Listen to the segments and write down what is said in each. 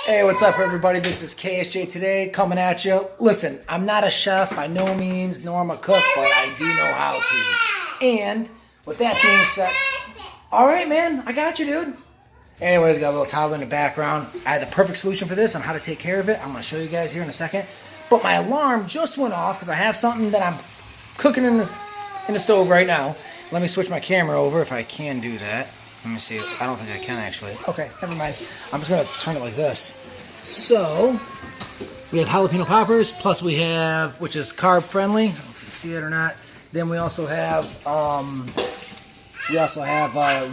Hey, what's up, everybody? This is KSJ today, coming at you. Listen, I'm not a chef by no means, nor am I a cook, but I do know how to. And with that being said, all right, man, I got you, dude. Anyways, got a little toddler in the background. I had the perfect solution for this on how to take care of it. I'm going to show you guys here in a second. But my alarm just went off because I have something that I'm cooking in the stove right now. Let me switch my camera over if I can do that. Let me see. I don't think I can actually. Okay, never mind. I'm just going to turn it like this. So, we have jalapeno poppers, plus we have, which is carb friendly. I don't know if you can see it or not. Then we also have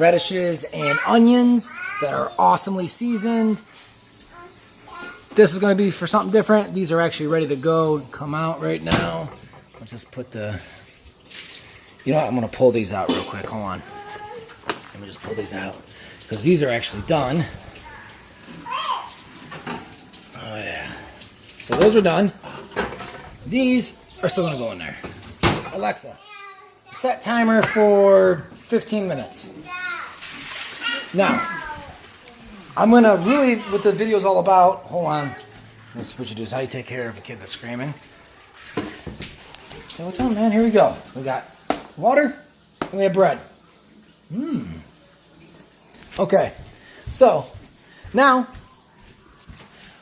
radishes and onions that are awesomely seasoned. This is going to be for something different. These are actually ready to go and come out right now. Let's just put the, you know what, I'm going to pull these out real quick. Hold on. Let me just pull these out because these are actually done. Oh yeah. So those are done. These are still going to go in there. Alexa, set timer for 15 minutes. Now, I'm going to really, what the video is all about, hold on. This is what you do, is how you take care of a kid that's screaming. Okay, what's up, man? Here we go. We got water and we have bread. Okay, so now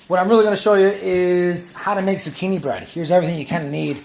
what I'm really going to show you is how to make zucchini bread. Here's everything you kind of need.